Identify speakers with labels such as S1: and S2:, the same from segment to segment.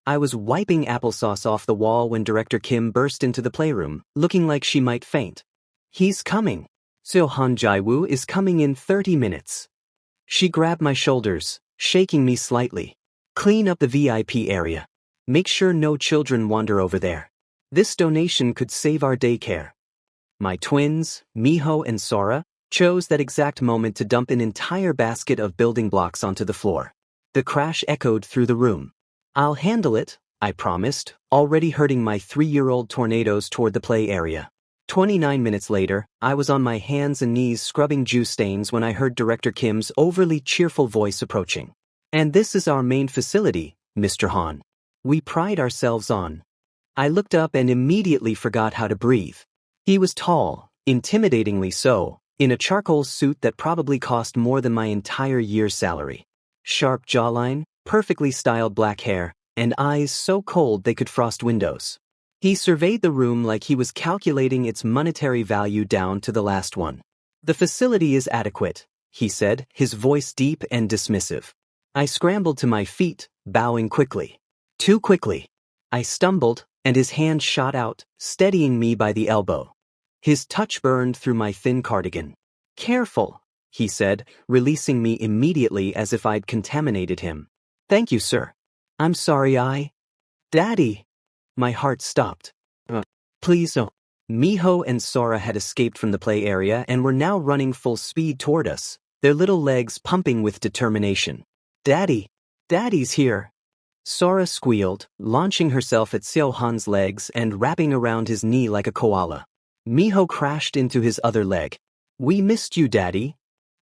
S1: I was wiping applesauce off the wall when Director Kim burst into the playroom, looking like she might faint. He's coming. Seo Han Jae-woo is coming in 30 minutes. She grabbed my shoulders, shaking me slightly. Clean up the VIP area. Make sure no children wander over there. This donation could save our daycare. My twins, Miho and Sora, chose that exact moment to dump an entire basket of building blocks onto the floor. The crash echoed through the room. I'll handle it, I promised, already herding my 3-year-old tornadoes toward the play area. 29 minutes later, I was on my hands and knees scrubbing juice stains when I heard Director Kim's overly cheerful voice approaching. And this is our main facility, Mr. Han. We pride ourselves on. I looked up and immediately forgot how to breathe. He was tall, intimidatingly so, in a charcoal suit that probably cost more than my entire year's salary. Sharp jawline, perfectly styled black hair, and eyes so cold they could frost windows. He surveyed the room like he was calculating its monetary value down to the last one. The facility is adequate, he said, his voice deep and dismissive. I scrambled to my feet, bowing quickly. Too quickly. I stumbled, and his hand shot out, steadying me by the elbow. His touch burned through my thin cardigan. Careful, he said, releasing me immediately as if I'd contaminated him. Thank you, sir. I'm sorry Daddy. My heart stopped. Please don't. Miho and Sora had escaped from the play area and were now running full speed toward us, their little legs pumping with determination. Daddy's here. Sora squealed, launching herself at Seo Han's legs and wrapping around his knee like a koala. Miho crashed into his other leg. We missed you, Daddy.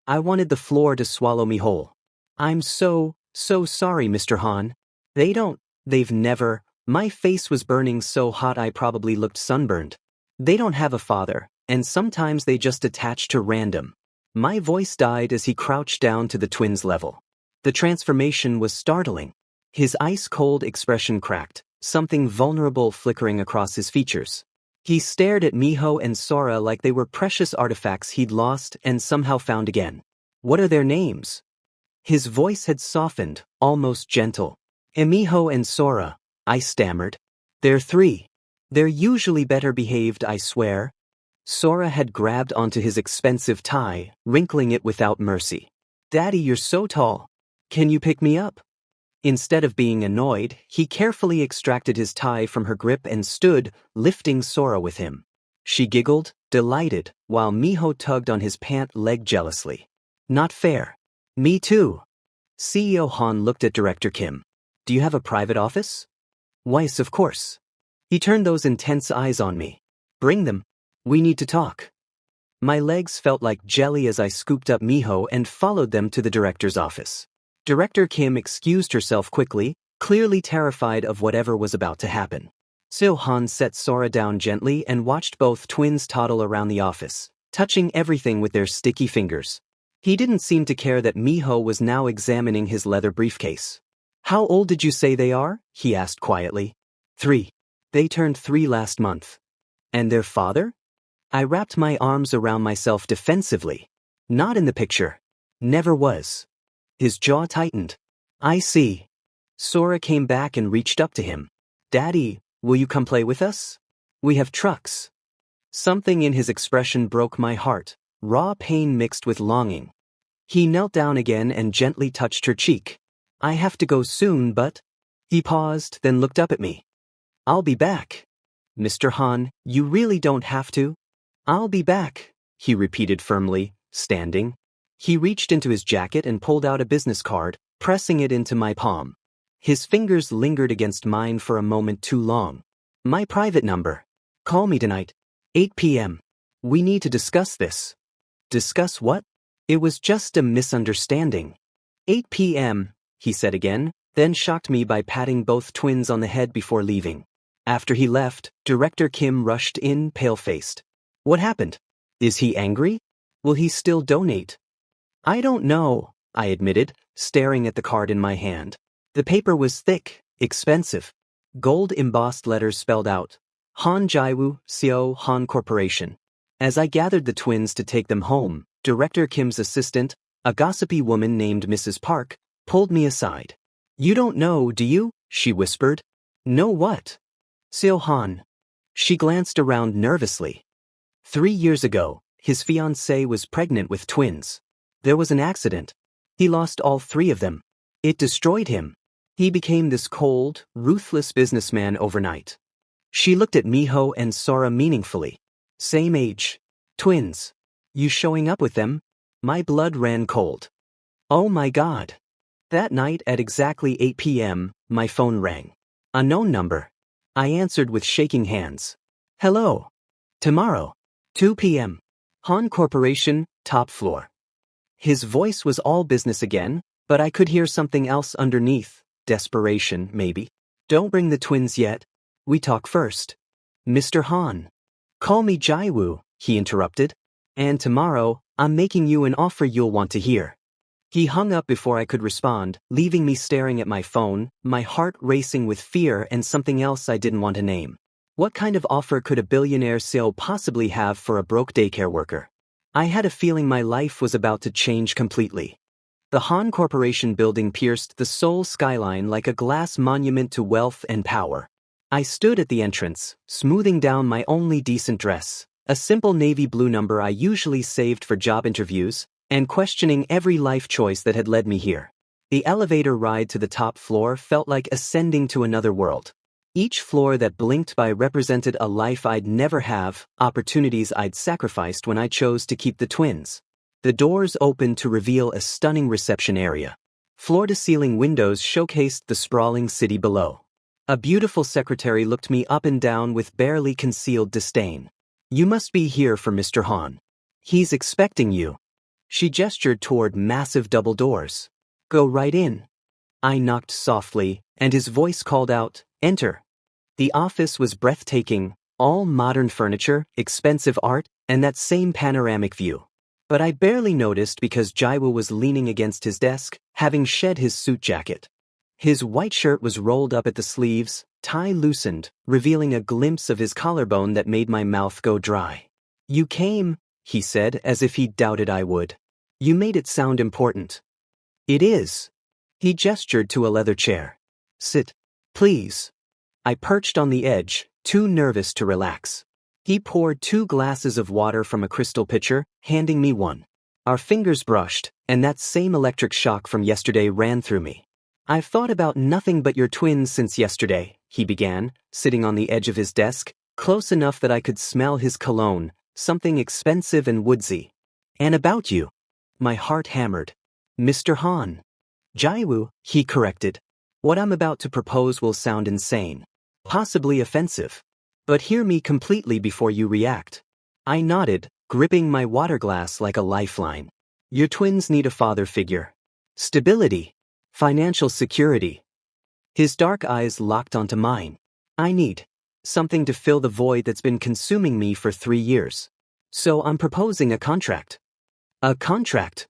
S1: I wanted the floor to swallow me whole. I'm so sorry, Mr. Han. They've never. My face was burning so hot I probably looked sunburned. They don't have a father, and sometimes they just attach to random. My voice died as he crouched down to the twins' level. The transformation was startling. His ice-cold expression cracked, something vulnerable flickering across his features. He stared at Miho and Sora like they were precious artifacts he'd lost and somehow found again. What are their names? His voice had softened, almost gentle. Miho and Sora, I stammered. They're 3. They're usually better behaved, I swear. Sora had grabbed onto his expensive tie, wrinkling it without mercy. Daddy, you're so tall. Can you pick me up? Instead of being annoyed, he carefully extracted his tie from her grip and stood, lifting Sora with him. She giggled, delighted, while Miho tugged on his pant leg jealously. Not fair. Me too. CEO Han looked at Director Kim. Do you have a private office? Weiss, of course. He turned those intense eyes on me. Bring them. We need to talk. My legs felt like jelly as I scooped up Miho and followed them to the director's office. Director Kim excused herself quickly, clearly terrified of whatever was about to happen. Seo Han set Sora down gently and watched both twins toddle around the office, touching everything with their sticky fingers. He didn't seem to care that Miho was now examining his leather briefcase. How old did you say they are? He asked quietly. 3. They turned 3 last month. And their father? I wrapped my arms around myself defensively. Not in the picture. Never was. His jaw tightened. I see. Sora came back and reached up to him. Daddy, will you come play with us? We have trucks. Something in his expression broke my heart, raw pain mixed with longing. He knelt down again and gently touched her cheek. I have to go soon, but... He paused, then looked up at me. I'll be back. Mr. Han, you really don't have to. I'll be back, he repeated firmly, standing. He reached into his jacket and pulled out a business card, pressing it into my palm. His fingers lingered against mine for a moment too long. My private number. Call me tonight. 8 p.m. We need to discuss this. Discuss what? It was just a misunderstanding. 8 p.m., he said again, then shocked me by patting both twins on the head before leaving. After he left, Director Kim rushed in, pale-faced. What happened? Is he angry? Will he still donate? I don't know, I admitted, staring at the card in my hand. The paper was thick, expensive. Gold-embossed letters spelled out, Han Jae-woo, Seo Han Corporation. As I gathered the twins to take them home, Director Kim's assistant, a gossipy woman named Mrs. Park, pulled me aside. You don't know, do you? She whispered. No what? Seo-han. She glanced around nervously. 3 years ago, his fiancée was pregnant with twins. There was an accident. He lost all 3 of them. It destroyed him. He became this cold, ruthless businessman overnight. She looked at Miho and Sora meaningfully. Same age. Twins. You showing up with them? My blood ran cold. Oh my God. That night at exactly 8 p.m., my phone rang. A known number. I answered with shaking hands. Hello. Tomorrow. 2 p.m. Han Corporation, top floor. His voice was all business again, but I could hear something else underneath. Desperation, maybe. Don't bring the twins yet. We talk first. Mr. Han. Call me Jaiwoo, he interrupted. And tomorrow, I'm making you an offer you'll want to hear. He hung up before I could respond, leaving me staring at my phone, my heart racing with fear and something else I didn't want to name. What kind of offer could a billionaire Seo possibly have for a broke daycare worker? I had a feeling my life was about to change completely. The Han Corporation building pierced the Seoul skyline like a glass monument to wealth and power. I stood at the entrance, smoothing down my only decent dress, a simple navy blue number I usually saved for job interviews, and questioning every life choice that had led me here. The elevator ride to the top floor felt like ascending to another world. Each floor that blinked by represented a life I'd never have, opportunities I'd sacrificed when I chose to keep the twins. The doors opened to reveal a stunning reception area. Floor-to-ceiling windows showcased the sprawling city below. A beautiful secretary looked me up and down with barely concealed disdain. You must be here for Mr. Han. He's expecting you. She gestured toward massive double doors. Go right in. I knocked softly, and his voice called out, Enter. The office was breathtaking, all modern furniture, expensive art, and that same panoramic view. But I barely noticed because Jaiwoo was leaning against his desk, having shed his suit jacket. His white shirt was rolled up at the sleeves, tie loosened, revealing a glimpse of his collarbone that made my mouth go dry. You came, he said, as if he doubted I would. You made it sound important. It is. He gestured to a leather chair. Sit, please. I perched on the edge, too nervous to relax. He poured 2 glasses of water from a crystal pitcher, handing me one. Our fingers brushed, and that same electric shock from yesterday ran through me. I've thought about nothing but your twins since yesterday, he began, sitting on the edge of his desk, close enough that I could smell his cologne, something expensive and woodsy. And about you. My heart hammered. Mr. Han. Jaiwoo, he corrected. What I'm about to propose will sound insane. Possibly offensive. But hear me completely before you react. I nodded, gripping my water glass like a lifeline. Your twins need a father figure. Stability. Financial security. His dark eyes locked onto mine. I need something to fill the void that's been consuming me for 3 years. So I'm proposing a contract. A contract?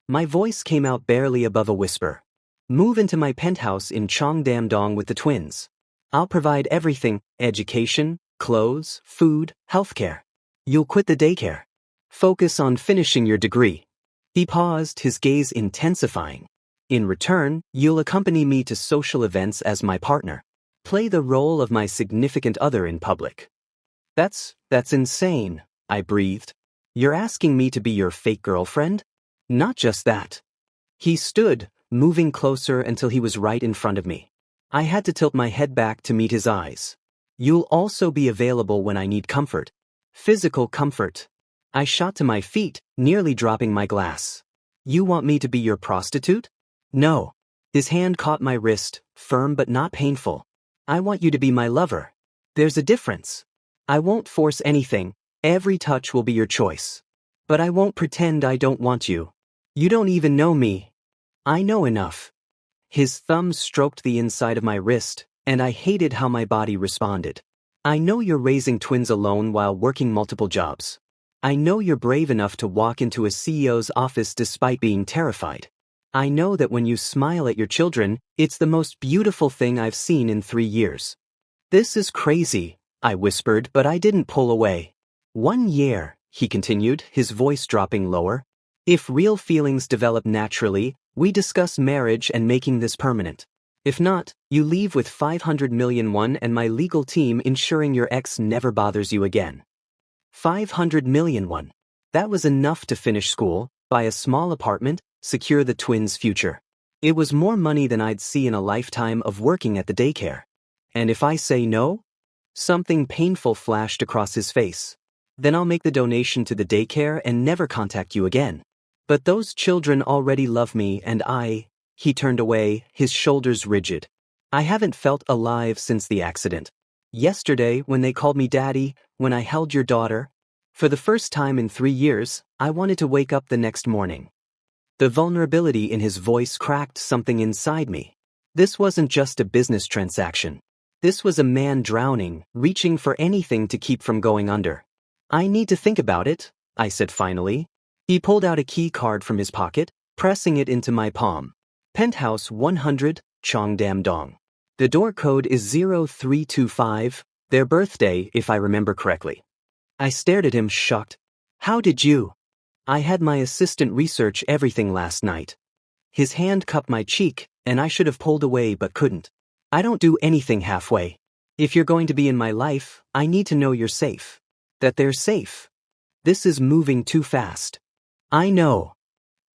S1: My voice came out barely above a whisper. Move into my penthouse in Cheongdam-dong with the twins. I'll provide everything, education, clothes, food, healthcare. You'll quit the daycare. Focus on finishing your degree. He paused, his gaze intensifying. In return, you'll accompany me to social events as my partner. Play the role of my significant other in public. That's insane, I breathed. You're asking me to be your fake girlfriend? Not just that. He stood, moving closer until he was right in front of me. I had to tilt my head back to meet his eyes. You'll also be available when I need comfort. Physical comfort. I shot to my feet, nearly dropping my glass. You want me to be your prostitute? No. His hand caught my wrist, firm but not painful. I want you to be my lover. There's a difference. I won't force anything. Every touch will be your choice. But I won't pretend I don't want you. You don't even know me. I know enough. His thumb stroked the inside of my wrist, and I hated how my body responded. I know you're raising twins alone while working multiple jobs. I know you're brave enough to walk into a CEO's office despite being terrified. I know that when you smile at your children, it's the most beautiful thing I've seen in 3 years. This is crazy, I whispered, but I didn't pull away. 1 year, he continued, his voice dropping lower. If real feelings develop naturally, we discuss marriage and making this permanent. If not, you leave with 500 million won and my legal team ensuring your ex never bothers you again. 500 million won. That was enough to finish school, buy a small apartment, secure the twins' future. It was more money than I'd see in a lifetime of working at the daycare. And if I say no? Something painful flashed across his face. Then I'll make the donation to the daycare and never contact you again. But those children already love me and He turned away, his shoulders rigid. I haven't felt alive since the accident. Yesterday, when they called me daddy, when I held your daughter, for the first time in 3 years, I wanted to wake up the next morning. The vulnerability in his voice cracked something inside me. This wasn't just a business transaction. This was a man drowning, reaching for anything to keep from going under. I need to think about it, I said finally. He pulled out a key card from his pocket, pressing it into my palm. Penthouse 100, Cheongdam-dong. The door code is 0325, their birthday if I remember correctly. I stared at him shocked. How did you? I had my assistant research everything last night. His hand cupped my cheek, and I should have pulled away but couldn't. I don't do anything halfway. If you're going to be in my life, I need to know you're safe. That they're safe. This is moving too fast. I know.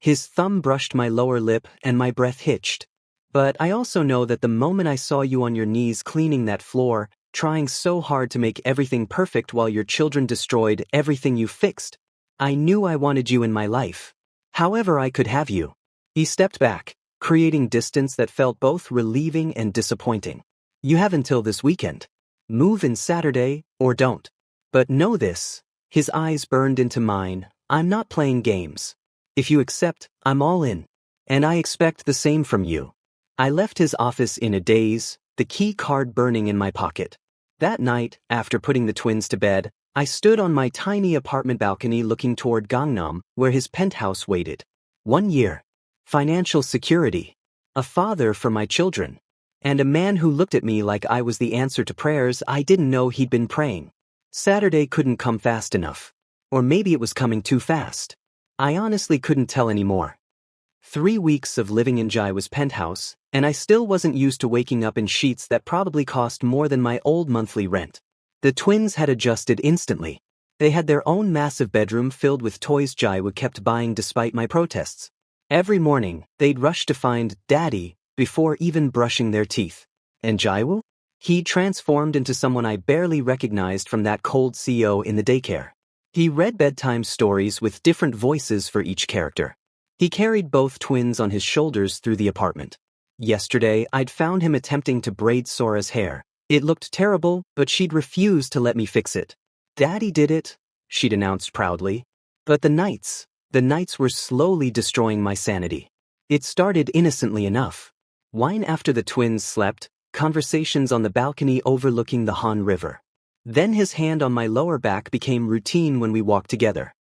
S1: His thumb brushed my lower lip and my breath hitched. But I also know that the moment I saw you on your knees cleaning that floor, trying so hard to make everything perfect while your children destroyed everything you fixed, I knew I wanted you in my life. However I could have you. He stepped back, creating distance that felt both relieving and disappointing. You have until this weekend. Move in Saturday, or don't. But know this. His eyes burned into mine. I'm not playing games. If you accept, I'm all in. And I expect the same from you. I left his office in a daze, the key card burning in my pocket. That night, after putting the twins to bed, I stood on my tiny apartment balcony looking toward Gangnam, where his penthouse waited. 1 year. Financial security. A father for my children. And a man who looked at me like I was the answer to prayers I didn't know he'd been praying. Saturday couldn't come fast enough. Or maybe it was coming too fast. I honestly couldn't tell anymore. 3 weeks of living in Jaiwa's penthouse, and I still wasn't used to waking up in sheets that probably cost more than my old monthly rent. The twins had adjusted instantly. They had their own massive bedroom filled with toys Jaiwa kept buying despite my protests. Every morning, they'd rush to find Daddy before even brushing their teeth. And Jaiwa? He transformed into someone I barely recognized from that cold CEO in the daycare. He read bedtime stories with different voices for each character. He carried both twins on his shoulders through the apartment. Yesterday, I'd found him attempting to braid Sora's hair. It looked terrible, but she'd refused to let me fix it. Daddy did it, she'd announced proudly. But the nights were slowly destroying my sanity. It started innocently enough. Wine after the twins slept, conversations on the balcony overlooking the Han River. Then his hand on my lower back became routine when we walked together.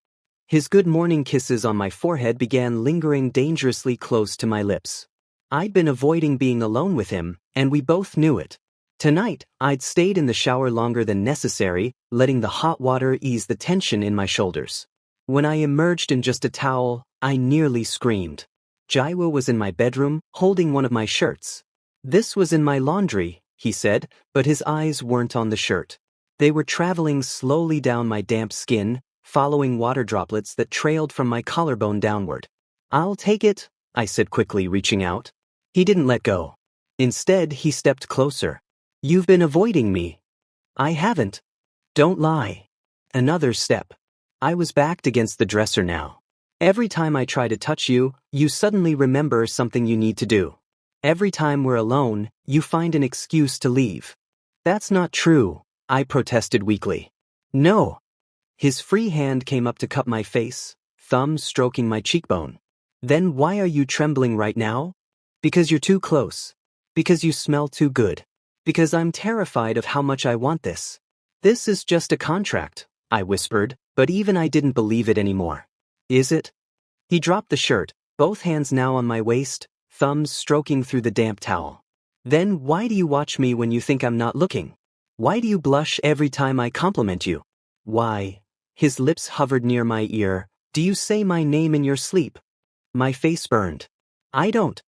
S1: His good morning kisses on my forehead began lingering dangerously close to my lips. I'd been avoiding being alone with him, and we both knew it. Tonight, I'd stayed in the shower longer than necessary, letting the hot water ease the tension in my shoulders. When I emerged in just a towel, I nearly screamed. Jaiwa was in my bedroom, holding one of my shirts. This was in my laundry, he said, but his eyes weren't on the shirt. They were traveling slowly down my damp skin, following water droplets that trailed from my collarbone downward. I'll take it, I said quickly, reaching out. He didn't let go. Instead, he stepped closer. You've been avoiding me. I haven't. Don't lie. Another step. I was backed against the dresser now. Every time I try to touch you, you suddenly remember something you need to do. Every time we're alone, you find an excuse to leave. That's not true, I protested weakly. No. His free hand came up to cup my face, thumb stroking my cheekbone. Then why are you trembling right now? Because you're too close. Because you smell too good. Because I'm terrified of how much I want this. This is just a contract, I whispered, but even I didn't believe it anymore. Is it? He dropped the shirt, both hands now on my waist, thumbs stroking through the damp towel. Then why do you watch me when you think I'm not looking? Why do you blush every time I compliment you? Why? His lips hovered near my ear. Do you say my name in your sleep? My face burned. I don't.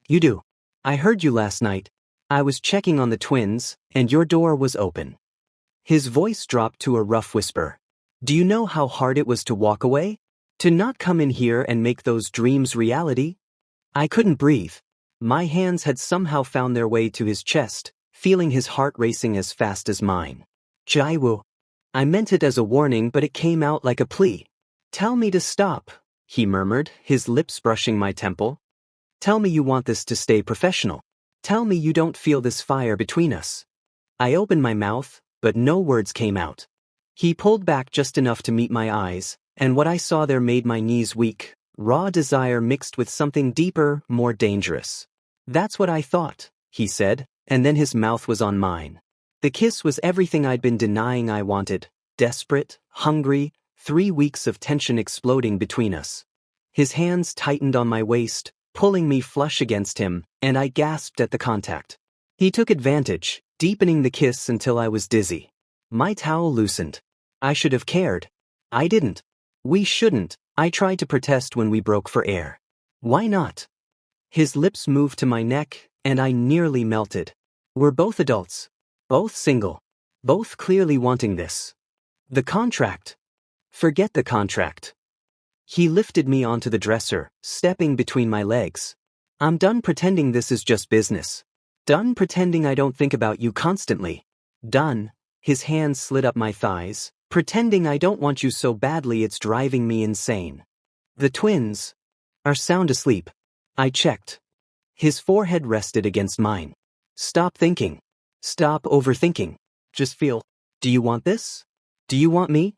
S1: You do. I heard you last night. I was checking on the twins, and your door was open. His voice dropped to a rough whisper. Do you know how hard it was to walk away? To not come in here and make those dreams reality? I couldn't breathe. My hands had somehow found their way to his chest, feeling his heart racing as fast as mine. Jaiwoo. I meant it as a warning, but it came out like a plea. Tell me to stop, he murmured, his lips brushing my temple. Tell me you want this to stay professional. Tell me you don't feel this fire between us. I opened my mouth, but no words came out. He pulled back just enough to meet my eyes, and what I saw there made my knees weak, raw desire mixed with something deeper, more dangerous. That's what I thought, he said, and then his mouth was on mine. The kiss was everything I'd been denying I wanted, desperate, hungry, 3 weeks of tension exploding between us. His hands tightened on my waist, pulling me flush against him, and I gasped at the contact. He took advantage, deepening the kiss until I was dizzy. My towel loosened. I should have cared. I didn't. We shouldn't, I tried to protest when we broke for air. Why not? His lips moved to my neck, and I nearly melted. We're both adults. Both single. Both clearly wanting this. The contract. Forget the contract. He lifted me onto the dresser, stepping between my legs. I'm done pretending this is just business. Done pretending I don't think about you constantly. Done. His hands slid up my thighs, pretending I don't want you so badly it's driving me insane. The twins are sound asleep. I checked. His forehead rested against mine. Stop thinking. Stop overthinking. Just feel. Do you want this? Do you want me?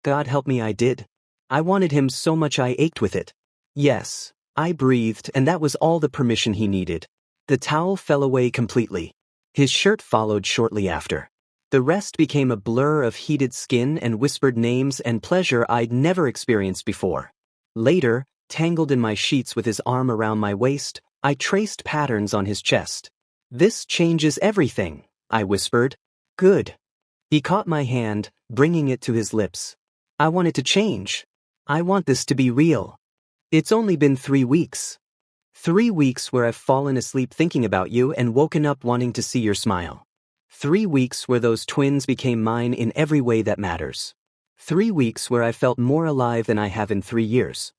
S1: God help me, I did. I wanted him so much I ached with it. Yes, I breathed, and that was all the permission he needed. The towel fell away completely. His shirt followed shortly after. The rest became a blur of heated skin and whispered names and pleasure I'd never experienced before. Later, tangled in my sheets with his arm around my waist, I traced patterns on his chest. This changes everything, I whispered. Good. He caught my hand, bringing it to his lips. I want it to change. I want this to be real. It's only been 3 weeks. 3 weeks where I've fallen asleep thinking about you and woken up wanting to see your smile. 3 weeks where those twins became mine in every way that matters. 3 weeks where I felt more alive than I have in 3 years.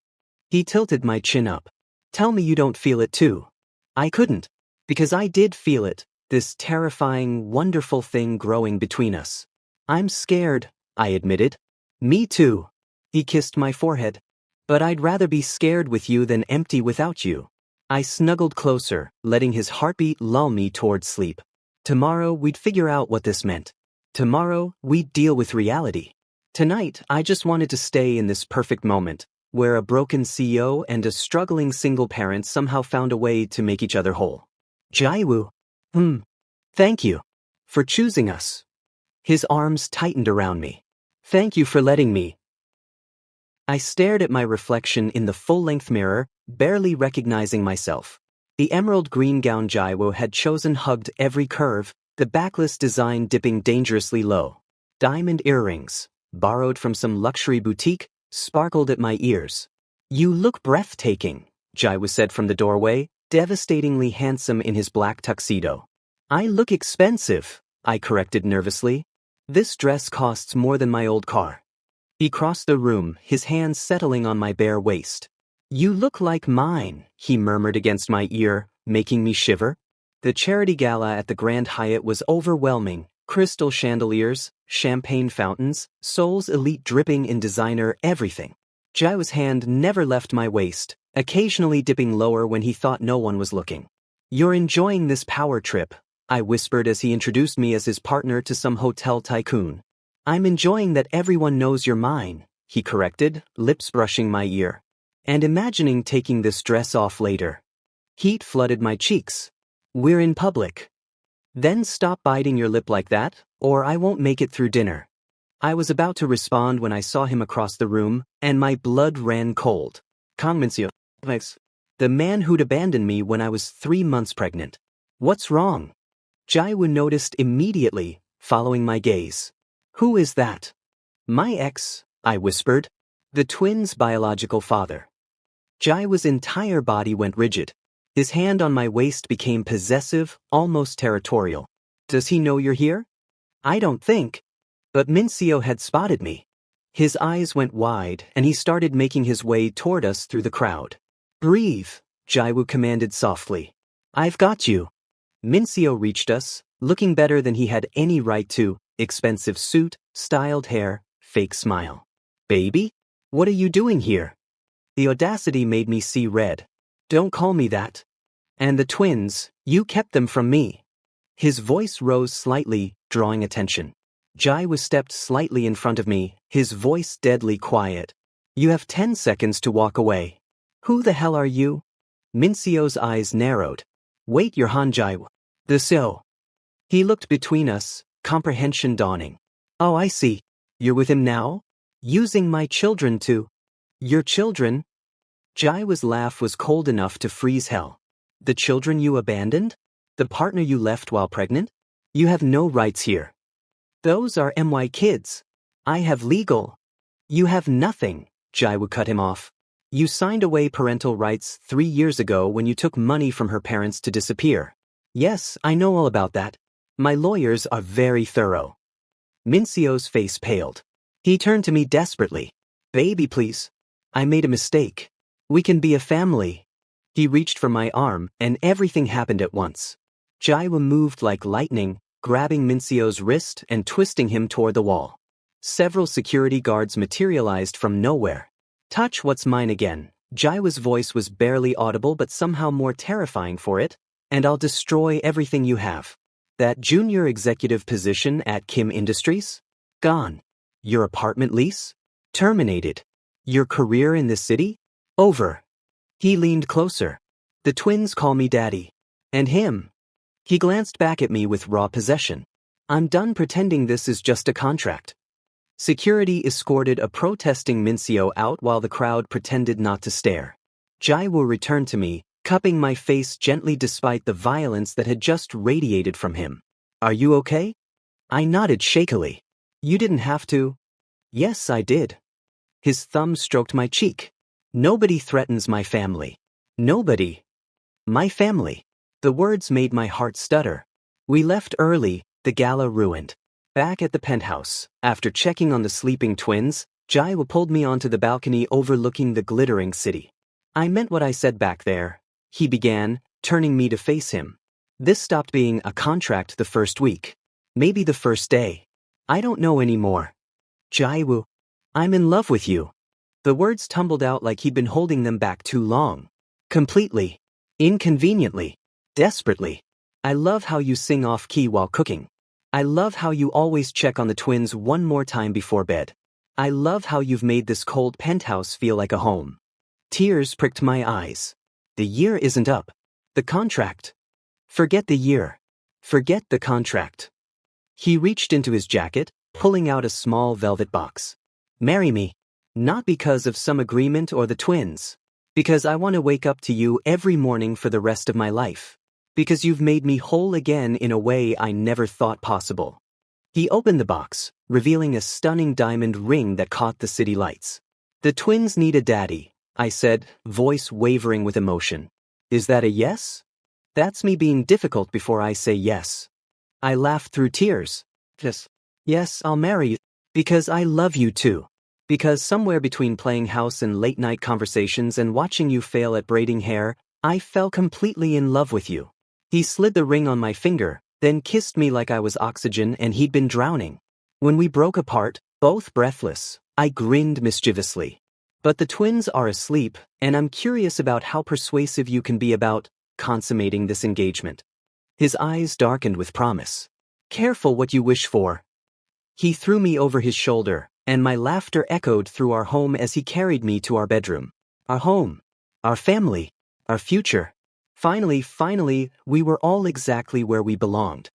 S1: He tilted my chin up. Tell me you don't feel it too. I couldn't. Because I did feel it, this terrifying, wonderful thing growing between us. I'm scared, I admitted. Me too. He kissed my forehead. But I'd rather be scared with you than empty without you. I snuggled closer, letting his heartbeat lull me towards sleep. Tomorrow we'd figure out what this meant. Tomorrow we'd deal with reality. Tonight I just wanted to stay in this perfect moment, where a broken CEO and a struggling single parent somehow found a way to make each other whole. Jaiwoo. Thank you. For choosing us. His arms tightened around me. Thank you for letting me. I stared at my reflection in the full-length mirror, barely recognizing myself. The emerald green gown Jaiwoo had chosen hugged every curve, the backless design dipping dangerously low. Diamond earrings, borrowed from some luxury boutique, sparkled at my ears. You look breathtaking, Jaiwoo said from the doorway, devastatingly handsome in his black tuxedo. I look expensive, I corrected nervously. This dress costs more than my old car. He crossed the room, his hands settling on my bare waist. You look like mine, he murmured against my ear, making me shiver. The charity gala at the Grand Hyatt was overwhelming. Crystal chandeliers, champagne fountains, Seoul's elite dripping in designer everything. Jaiwoo's hand never left my waist, occasionally dipping lower when he thought no one was looking. You're enjoying this power trip, I whispered as he introduced me as his partner to some hotel tycoon. I'm enjoying that everyone knows you're mine, he corrected, lips brushing my ear. And imagining taking this dress off later. Heat flooded my cheeks. We're in public. Then stop biting your lip like that, or I won't make it through dinner. I was about to respond when I saw him across the room, and my blood ran cold. Kang Min-seo, the man who'd abandoned me when I was 3 months pregnant. What's wrong? Jaiwoo noticed immediately, following my gaze. Who is that? My ex, I whispered. The twins' biological father. Jaiwoo's entire body went rigid. His hand on my waist became possessive, almost territorial. Does he know you're here? I don't think. But Mincio had spotted me. His eyes went wide, and he started making his way toward us through the crowd. Breathe, Jaiwoo commanded softly. I've got you. Mincio reached us, looking better than he had any right to, expensive suit, styled hair, fake smile. Baby? What are you doing here? The audacity made me see red. Don't call me that. And the twins, you kept them from me. His voice rose slightly, drawing attention. Jaiwoo stepped slightly in front of me, his voice deadly quiet. You have 10 seconds to walk away. Who the hell are you? Mincio's eyes narrowed. Wait, you're Han Jaiwoo. The so. He looked between us, comprehension dawning. Oh, I see. You're with him now? Using my children to. Your children? Jaiwoo's laugh was cold enough to freeze hell. The children you abandoned? The partner you left while pregnant? You have no rights here. Those are my kids. I have legal. You have nothing, Jaiwoo cut him off. You signed away parental rights 3 years ago when you took money from her parents to disappear. Yes, I know all about that. My lawyers are very thorough. Mincio's face paled. He turned to me desperately. Baby, please. I made a mistake. We can be a family. He reached for my arm, and everything happened at once. Jaiwoo moved like lightning, grabbing Mincio's wrist and twisting him toward the wall. Several security guards materialized from nowhere. Touch what's mine again. Jaiwoo's voice was barely audible but somehow more terrifying for it, and I'll destroy everything you have. That junior executive position at Kim Industries? Gone. Your apartment lease? Terminated. Your career in this city? Over. He leaned closer. The twins call me daddy. And him. He glanced back at me with raw possession. I'm done pretending this is just a contract. Security escorted a protesting Mincio out while the crowd pretended not to stare. Jaiwoo returned to me, cupping my face gently despite the violence that had just radiated from him. Are you okay? I nodded shakily. You didn't have to. Yes, I did. His thumb stroked my cheek. Nobody threatens my family. Nobody. My family. The words made my heart stutter. We left early, the gala ruined. Back at the penthouse, after checking on the sleeping twins, Jaiwoo pulled me onto the balcony overlooking the glittering city. I meant what I said back there, he began, turning me to face him. This stopped being a contract the first week. Maybe the first day. I don't know anymore. Jaiwoo, I'm in love with you. The words tumbled out like he'd been holding them back too long. Completely. Inconveniently. Desperately. I love how you sing off-key while cooking. I love how you always check on the twins one more time before bed. I love how you've made this cold penthouse feel like a home. Tears pricked my eyes. The year isn't up. The contract. Forget the year. Forget the contract. He reached into his jacket, pulling out a small velvet box. Marry me. Not because of some agreement or the twins. Because I want to wake up to you every morning for the rest of my life. Because you've made me whole again in a way I never thought possible. He opened the box, revealing a stunning diamond ring that caught the city lights. The twins need a daddy, I said, voice wavering with emotion. Is that a yes? That's me being difficult before I say yes. I laughed through tears. Yes, I'll marry you. Because I love you too. Because somewhere between playing house and late-night conversations and watching you fail at braiding hair, I fell completely in love with you. He slid the ring on my finger, then kissed me like I was oxygen and he'd been drowning. When we broke apart, both breathless, I grinned mischievously. But the twins are asleep, and I'm curious about how persuasive you can be about consummating this engagement. His eyes darkened with promise. Careful what you wish for. He threw me over his shoulder, and my laughter echoed through our home as he carried me to our bedroom. Our home. Our family. Our future. Finally, we were all exactly where we belonged.